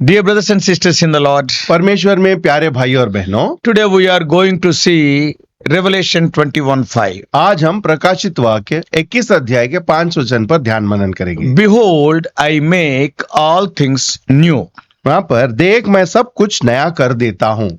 Dear brothers and sisters in the Lord, परमेश्वर में प्यारे भाई और बहनों, today we are going to see Revelation 21:5. आज हम प्रकाशित वाक्य 21 अध्याय के 5 वचन पर ध्यान मनन करेंगे। Behold, I make all things new. वहाँ पर देख मैं सब कुछ नया कर देता हूँ।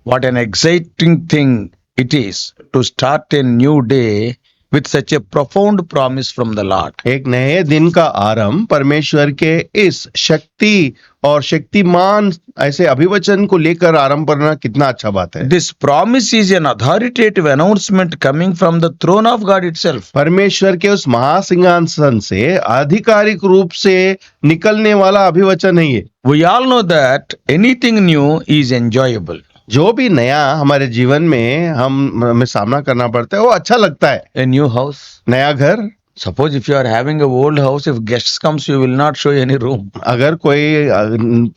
What an exciting thing it is to start a new day with such a profound promise from the Lord. एक नए दिन का आरंभ परमेश्वर के इस शक्ति और शक्तिमान ऐसे अभिवचन को लेकर आरंभ करना कितना अच्छा बात है। This promise is an authoritative announcement coming from the throne of God itself. परमेश्वर के उस महासिंहासन से आधिकारिक रूप से निकलने वाला अभिवचन है ये। We all know that anything new is enjoyable. जो भी नया हमारे जीवन में हमें सामना करना पड़ता है वो अच्छा लगता है। A new house. नया घर, Suppose if you are having a old house, if guests comes, you will not show any room. अगर कोई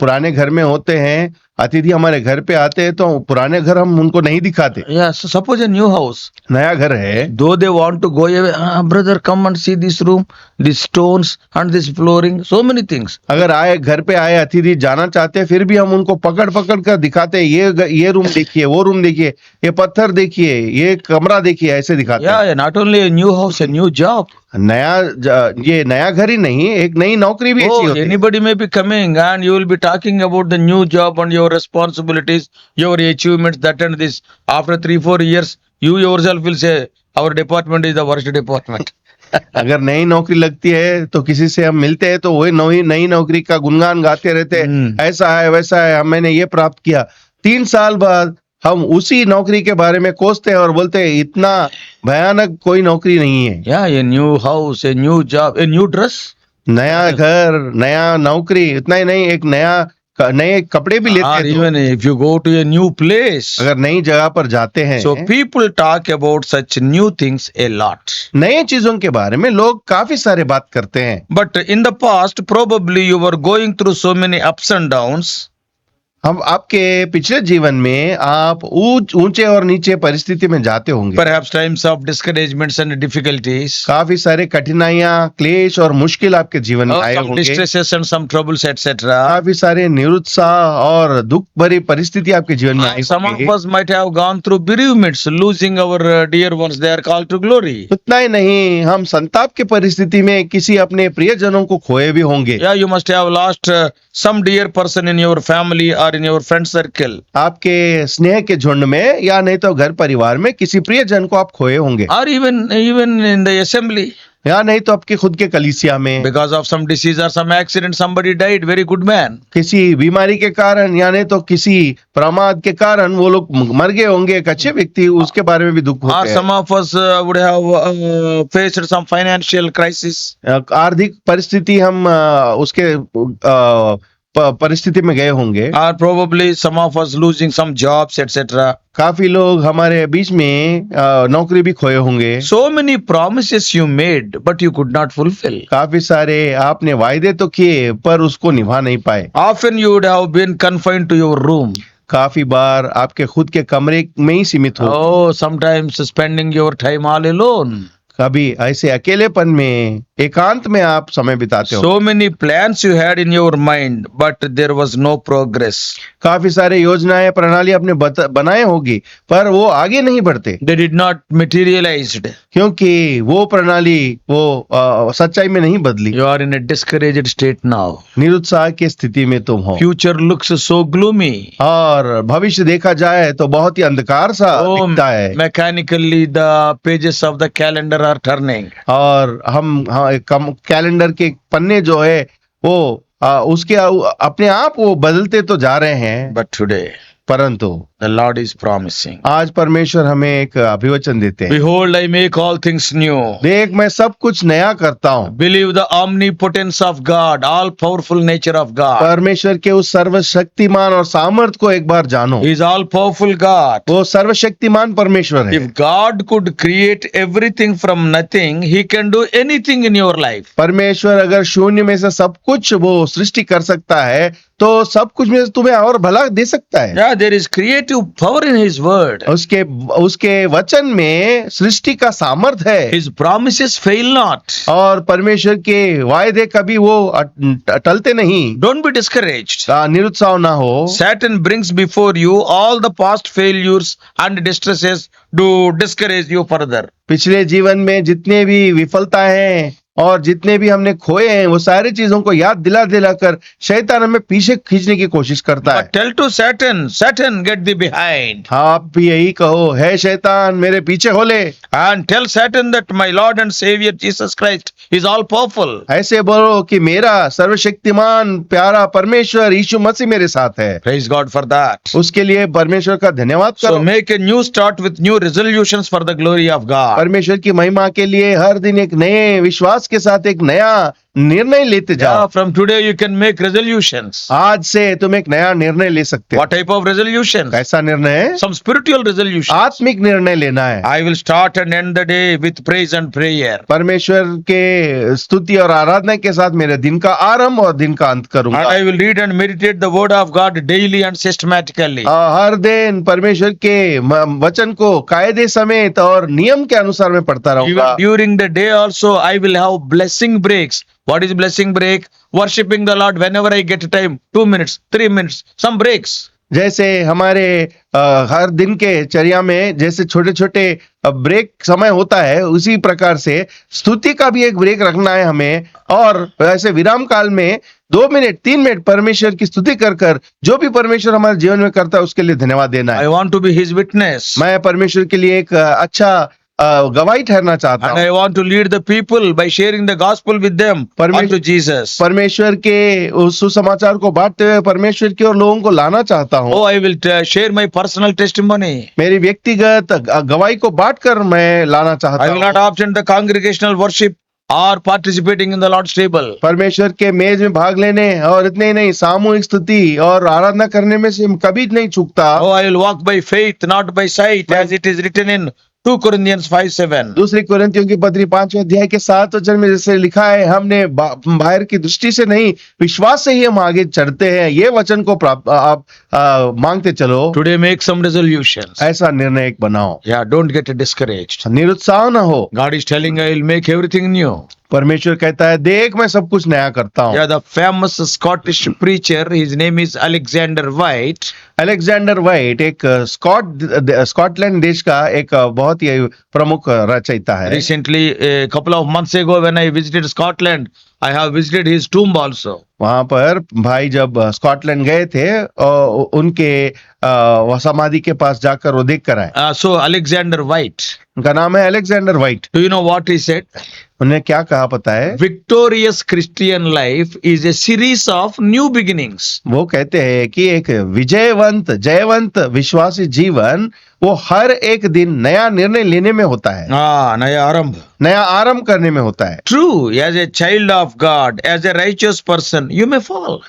पुराने घर में होते हैं, अतिथि हमारे घर पे आते हैं तो पुराने घर हम उनको नहीं दिखाते। Yeah, so suppose a new house. नया घर है, Though they want to go away, brother, come and see this room, these stones and this flooring, so many things. अगर आए घर पे आए अतिथि जाना चाहते हैं, फिर भी हम उनको पकड़ पकड़ कर दिखाते हैं, ये रूम देखिए, वो रूम देखिए, ये पत्थर देखिए, ये कमरा देखिए, ऐसे दिखाते हैं। Yeah, not only a new house, a new job. ये नया घर ही नहीं, एक नई नौकरी भी ऐसी Oh, होती है। anybody may be coming and you will be talking about the new job and your responsibilities, your achievements, that and this. After 3-4 years, you yourself will say, our department is the worst department. अगर नई नौकरी लगती है तो किसी से हम मिलते हैं तो वही नई नौकरी का गुणगान गाते रहते हैं, ऐसा है वैसा है, मैंने ये प्राप्त किया। 3 साल बाद हम उसी नौकरी के बारे में कोसते हैं और बोलते हैं इतना भयानक कोई नौकरी नहीं है। Yeah, a new house, a new job, a new dress. नया घर, नया नौकरी, इतना ही नहीं, एक नए कपड़े भी लेते Or हैं। even if you go to a new place. अगर नई जगह पर जाते हैं, So people talk about such new things a lot. नए चीजों के बारे में लोग काफी सारे बात करते हैं। But in the past, probably you were going through so many ups and downs. हम आपके पिछले जीवन में आप ऊंचे और नीचे परिस्थिति में जाते होंगे। Perhaps times of discouragements and difficulties. काफी सारे कठिनाइयां, क्लेश और मुश्किल आपके जीवन में आए Some होंगे। distresses and some troubles, etc. काफी सारे निरुत्साह और दुख भरी परिस्थिति आपके जीवन में आई Some of होंगी। us might have gone through bereavements, losing our dear ones. They are called to glory. उतना ही नहीं, हम संताप की परिस्थिति में किसी अपने प्रियजनों को खोए भी होंगे। Yeah, you must have lost some dear person in your family or in your friend circle. आपके स्नेह के झुंड में या नहीं तो घर परिवार में किसी प्रियजन को आप खोए होंगे, Or even in the assembly. या नहीं तो आपके खुद के कलीसिया में Because of some disease or some accident, somebody died. Very good man. किसी बीमारी के कारण या नहीं तो किसी प्रमाद के कारण वो लोग मर गए होंगे, एक अच्छे व्यक्ति, उसके बारे में भी दुख Or होते हैं। some of us would have faced some financial crisis. आर्थिक परिस्थिति हम उसके परिस्थिति में गए होंगे। Or probably some of us losing some jobs, etc. काफी लोग हमारे बीच में नौकरी भी खोए होंगे। So many promises you made, but you could not fulfill. काफी सारे आपने वायदे तो किए पर उसको निभा नहीं पाए। Often you would have been confined to your room. काफी बार आपके खुद के कमरे में ही सीमित हो। Oh, sometimes spending your time all alone. कभी ऐसे अकेलेपन में, एकांत में आप समय बिताते हो। So many plans you had in your mind, but there was no progress. काफी सारे योजनाएं, प्रणाली आपने बनाए होगी पर वो आगे नहीं बढ़ते, They did not materialized. क्योंकि वो प्रणाली वो सच्चाई में नहीं बदली। You are in a discouraged state now. निरुत्साह की स्थिति में तुम हो Future looks so gloomy. और भविष्य देखा जाए तो बहुत ही अंधकार सा Oh, दिखता है। mechanically the pages of the calendar are turning. और हम कैलेंडर के पन्ने जो है वो उसके अपने आप वो बदलते तो जा रहे हैं, But today, परंतु the Lord is promising. आज परमेश्वर हमें एक अभिवचन देते हैं। Behold, I make all things new. देख मैं सब कुछ नया करता हूँ। Believe the omnipotence of God, all powerful nature of God. परमेश्वर के उस सर्वशक्तिमान और सामर्थ को एक बार जानो। He is all powerful God. वो सर्वशक्तिमान परमेश्वर है। If God could create everything from nothing, He can do anything in your life. परमेश्वर अगर शून्य में से सब कुछ वो सृष्टि कर सकता है तो सब कुछ में से तुम्हें और भला दे सकता है। Yeah, there is creative creative power in His word. उसके उसके वचन में सृष्टि का सामर्थ है, His promises fail not. और परमेश्वर के वायदे कभी वो टलते नहीं। Don't be discouraged. निरुत्साह ना हो। Satan brings before you all the past failures and distresses to discourage you further. पिछले जीवन में जितने भी विफलता हैं और जितने भी हमने खोए हैं, वो सारी चीजों को याद दिला दिला कर शैतान हमें पीछे खींचने की कोशिश करता है। But tell to Satan, Satan, get thee behind. आप भी यही कहो, है शैतान मेरे पीछे हो ले। And tell Satan that my Lord and Savior Jesus Christ is all powerful. ऐसे बोलो कि मेरा सर्वशक्तिमान प्यारा परमेश्वर यीशु मसीह मेरे साथ है। Praise God for that. उसके लिए परमेश्वर का धन्यवाद So करो। make a new start with new resolutions for the glory of God. परमेश्वर की महिमा के लिए हर दिन एक नए विश्वास के साथ एक नया निर्णय लेते जाओ। Yeah, from today you can make resolutions. आज से तुम एक नया निर्णय ले सकते हो। What type of resolutions? कैसा निर्णय है? Some spiritual resolutions. आत्मिक निर्णय लेना है। I will start and end the day with praise and prayer. परमेश्वर के स्तुति और आराधना के साथ मेरे दिन का आरंभ और दिन का अंत And करूंगा। I will read and meditate the word of God daily and systematically. हर दिन परमेश्वर के वचन को कायदे समेत और नियम के अनुसार मैं पढ़ता रहूंगा। Even during the day also I will have blessing breaks. What is blessing break? Worshiping the Lord whenever I get time. 2 minutes, 3 minutes, some breaks. जैसे हमारे हर दिन के चर्या में जैसे छोटे छोटे ब्रेक समय होता है, उसी प्रकार से स्तुति का भी एक ब्रेक रखना है हमें। और ऐसे विराम काल में 2 मिनट 3 मिनट परमेश्वर की स्तुति कर कर जो भी परमेश्वर हमारे जीवन में करता है उसके लिए धन्यवाद देना है। I want to be His witness. मैं परमेश्वर के लिए एक अच्छा गवाही ठहरना चाहता And हूँ। I want to lead the people by sharing the gospel with them unto Jesus. परमेश्वर के उस सुसमाचार को बांटते हुए परमेश्वर की ओर लोगों को लाना चाहता हूँ। Oh, I will share my personal testimony. मेरी व्यक्तिगत गवाही को बांटकर मैं लाना चाहता I will हूँ। not absent the congregational worship or participating in the Lord's table. परमेश्वर के मेज में भाग लेने और इतने ही नहीं, सामूहिक स्तुति और आराधना करने में से कभी नहीं चूकता। Oh, I will walk by faith, not by sight, as it is written in 2 Corinthians 5:7. दूसरी कुरिन्थियों की पत्री 5वें अध्याय के 7 वचन में जैसे लिखा है, हमने बाहर की दृष्टि से नहीं विश्वास से ही हम आगे चढ़ते हैं। ये वचन को आप मांगते चलो। Today make some resolutions. ऐसा निर्णय एक बनाओ, Yeah, don't get discouraged. निरुत्साह न हो। God is telling I will make everything new. परमेश्वर कहता है, देख मैं सब कुछ नया करता हूँ। Yeah, the famous Scottish preacher, his name is Alexander White. Alexander white एक स्कॉटलैंड देश का एक बहुत ही प्रमुख रचयिता है। Recently, a couple of months ago, when I visited Scotland, I have visited his tomb also. वहां पर भाई जब स्कॉटलैंड गए थे और उनके समाधि के पास जाकर वो देख कर आए। So Alexander White, उनका नाम है Alexander white. do you know what he said? उन्हें क्या कहा पता है? Victorious Christian life is a series of new beginnings. वो कहते हैं कि एक विजयवंत जयवंत विश्वासी जीवन वो हर एक दिन नया निर्णय लेने में होता है, नया आरंभ. नया आरंभ करने में होता है। True, as a child of God, as a righteous person, you may fall.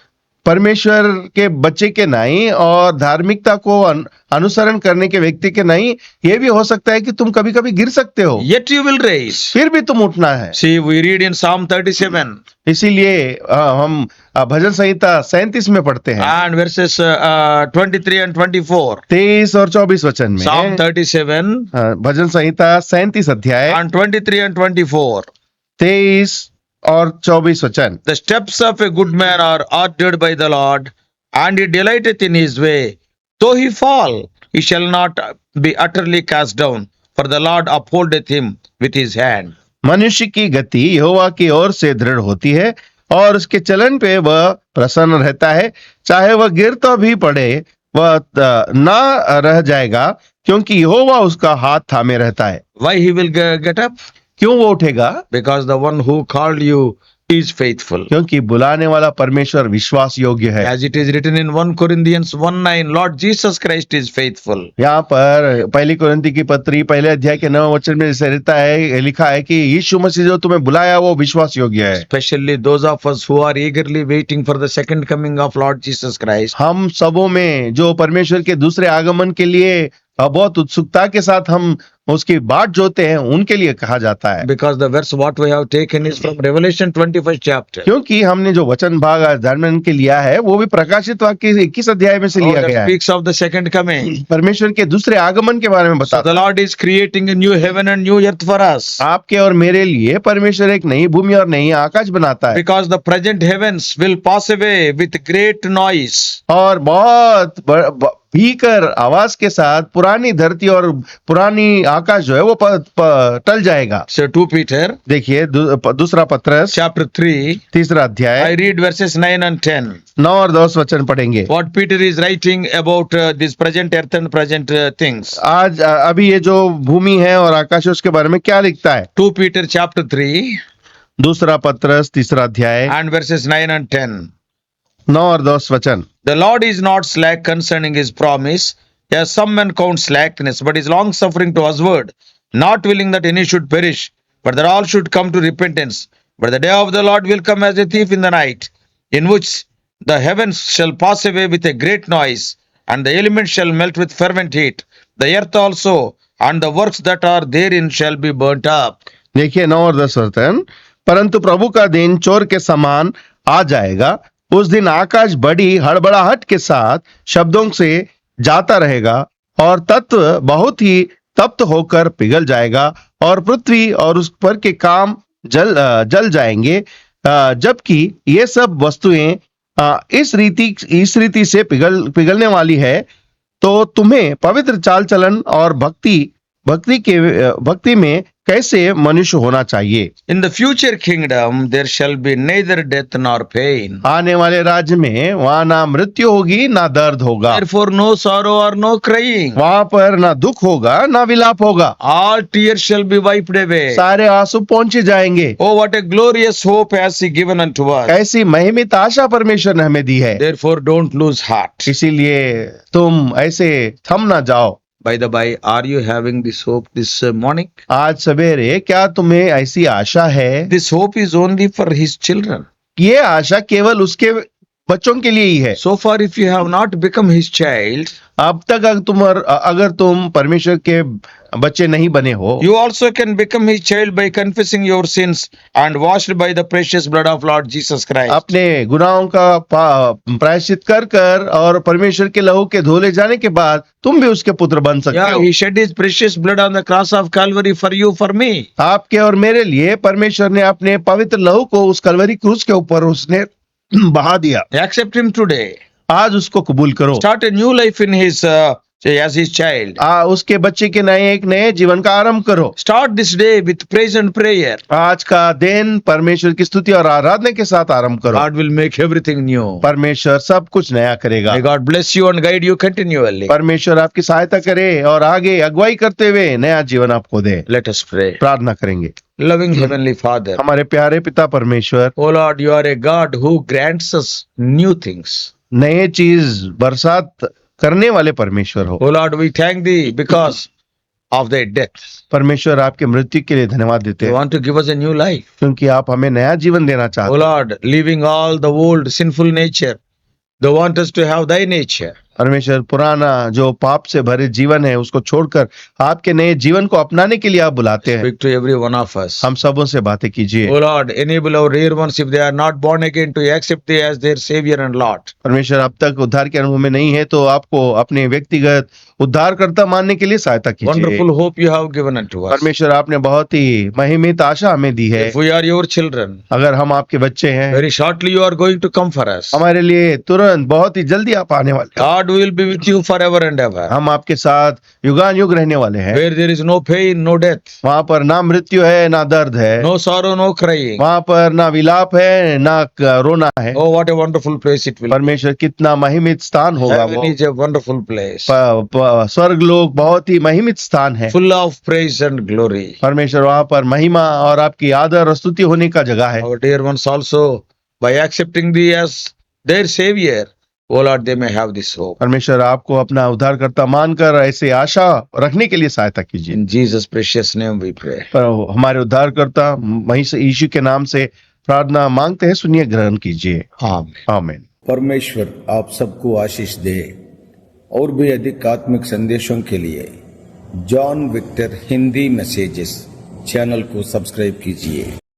परमेश्वर के बच्चे के नहीं और धार्मिकता को अनुसरण करने के व्यक्ति के नहीं, ये भी हो सकता है कि तुम कभी कभी गिर सकते हो, Yet you will rise. फिर भी तुम उठना है। See, we read in Psalm 37 इसीलिए हम भजन संहिता 37 में पढ़ते हैं, and verses 23 and 24. 23 और 24 वचन में। Psalm 37 भजन संहिता 37 अध्याय and 23 and 24. 23 और 24 वचन। The steps of a good man are ordered by the Lord, and he delighteth in his way. Though he fall, he shall not be utterly cast down, for the Lord upholdeth him with his hand. मनुष्य की गति यहोवा की ओर से दृढ़ होती है और उसके चलन पे वह प्रसन्न रहता है। चाहे वह गिर तो भी पड़े, वह ना रह जाएगा, क्योंकि यहोवा उसका हाथ थामे रहता है। Why he will get up? क्यों वो उठेगा? Because the one who called you is faithful. क्योंकि बुलाने वाला परमेश्वर विश्वास योग्य है। As it is written in 1 Corinthians 1:9, Lord Jesus Christ is faithful. यहाँ पर पहली कुरिन्थी की पत्री पहले अध्याय के 9 वचन में जैसे रहता है, लिखा है कि यीशु मसीह जो तुम्हें बुलाया वो विश्वास योग्य है। Especially those of us who are eagerly waiting for the second coming of Lord Jesus Christ. हम सबों में जो परमेश्वर के दूसरे आगमन के लिए बहुत उत्सुकता के साथ हम उसकी बाट जोते हैं उनके लिए कहा जाता है। Because the verse what we have taken is from Revelation 21st chapter. क्योंकि हमने जो वचन भाग आज ध्यान के लिया है वो भी प्रकाशित वाक्य 21 अध्याय में से Oh, लिया that गया है। speaks of the second coming. परमेश्वर के दूसरे आगमन के बारे में So बताता the Lord is creating a new heaven and new earth for us. आपके और मेरे लिए परमेश्वर एक नई भूमि और नई आकाश बनाता है। Because the present heavens will pass away with great noise. और बहुत भीकर आवाज के साथ पुरानी धरती और पुरानी आकाश जो है वो टल जाएगा। So 2 Peter देखिए दूसरा पत्रस chapter 3, तीसरा I अध्याय read verses 9 and 10. 9 और 10 वचन पढ़ेंगे। What Peter is writing about this present earth and present things. आज अभी ये जो भूमि है और आकाश है उसके बारे में क्या लिखता है? 2 Peter chapter 3 दूसरा पत्रस तीसरा अध्याय and verses 9 and 10. 9 और 10 वचन। The Lord is not slack concerning his promise, as some men count slackness, but is long suffering to usward, not willing that any should perish, but that all should come to repentance. But the day of the Lord will come as a thief in the night, in which the heavens shall pass away with a great noise, and the elements shall melt with fervent heat. The earth also, and the works that are therein shall be burnt up. देखिए 9 और 10 वचन। परंतु प्रभु का दिन चोर के समान आ जाएगा। उस दिन आकाश बड़ी हड़बड़ाहट के साथ शब्दों से जाता रहेगा और तत्व बहुत ही तप्त होकर पिघल जाएगा और पृथ्वी और उस पर के काम जल जाएंगे। जबकि ये सब वस्तुएं इस रीति से पिघलने वाली है, तो तुम्हें पवित्र चाल चलन और भक्ति में कैसे मनुष्य होना चाहिए। In the future kingdom, there shall be neither death nor pain. आने वाले राज्य में वहाँ ना मृत्यु होगी ना दर्द होगा। Therefore, no sorrow or no crying. वहाँ पर ना दुख होगा ना विलाप होगा। All tears shall be wiped away. सारे आंसू पहुंचे जाएंगे। Oh, what a glorious hope has He given unto us. ऐसी महिमित आशा परमेश्वर ने हमें दी है। Therefore, don't lose heart. इसीलिए तुम ऐसे थम ना जाओ। By the by, are you having this hope this morning? आज सवेरे क्या तुम्हें ऐसी आशा है? This hope is only for His children. ये आशा केवल उसके बच्चों के लिए ही है। So far, if you have not become His child, अब तक अगर तुम परमेश्वर के बच्चे नहीं बने हो, you also can become His child by confessing your sins and washed by the precious blood of Lord Jesus Christ. अपने गुनाहों का प्रायश्चित कर और परमेश्वर के लहू के धोले जाने के बाद तुम भी उसके पुत्र बन सकते Yeah, हो। He shed His precious blood on the cross of Calvary for you, for me. आपके और मेरे लिए परमेश्वर ने अपने पवित्र लहू को उस कलवरी क्रूस के ऊपर उसने बहा दिया। Accept Him today. आज उसको कबूल करो। Start a new life in His as His child. उसके बच्चे के एक नए जीवन का आरंभ करो। Start this day with praise and prayer. आज का दिन परमेश्वर की स्तुति और आराधना के साथ आरंभ करो। God will make everything new. परमेश्वर सब कुछ नया करेगा। May God bless you and guide you continually. परमेश्वर आपकी सहायता करे और आगे अगुवाई करते हुए नया जीवन आपको दे। Let us pray. प्रार्थना करेंगे। Loving Heavenly Father, हमारे प्यारे पिता परमेश्वर, oh Lord, you are a God who grants us new things. नए चीज बरसात करने वाले परमेश्वर हो। Oh Lord, we thank Thee because of Thy death. परमेश्वर आपके मृत्यु के लिए धन्यवाद देते You हैं want to give us a new life. क्योंकि आप हमें नया जीवन देना चाहते Oh हैं। Lord, leaving all the old sinful nature, They want us to have Thy nature. परमेश्वर पुराना जो पाप से भरे जीवन है उसको छोड़कर आपके नए जीवन को अपनाने के लिए आप बुलाते हैं। Speak to every one of us. हम सबों से बातें कीजिए। Oh Lord, enable our dear ones, if they are not born again, to accept Thee as their Savior and Lord. परमेश्वर अब तक उद्धार के अनुभव में नहीं है तो आपको अपने व्यक्तिगत उद्धारकर्ता मानने के लिए सहायता कीजिए। Wonderful hope You have given unto us. परमेश्वर आपने बहुत ही महिमित आशा हमें दी है। If we are Your children, अगर हम आपके बच्चे हैं, very shortly You are going to come for us. हमारे लिए तुरंत बहुत ही जल्दी आप आने वाले हैं। God will be with you forever and ever. हम आपके साथ युगान युग रहने वाले हैं। Where there is no pain, no death, वहाँ पर ना मृत्यु है ना दर्द है, no sorrow, no crying. वहाँ पर ना विलाप है ना रोना है। Oh, what a wonderful place it will be. परमेश्वर कितना महिमित स्थान होगा Heaven वो। is a wonderful place, स्वर्ग लोक बहुत ही महिमित स्थान है। full of praise and glory. परमेश्वर वहाँ पर महिमा और आपकी आदर और स्तुति होने का जगह है। Our dear ones also, by accepting Thee as their Savior, oh Lord, they may have this hope. परमेश्वर आपको अपना उद्धारकर्ता मानकर ऐसे आशा रखने के लिए सहायता कीजिए। In Jesus' precious name we pray. पर हमारे उद्धारकर्ता यीशु के नाम से प्रार्थना मांगते हैं, सुनिए, ग्रहण कीजिए। Amen. आमीन। परमेश्वर आप सबको आशीष दे और भी अधिक आत्मिक संदेशों के लिए John Victor Hindi messages channel को सब्सक्राइब कीजिए।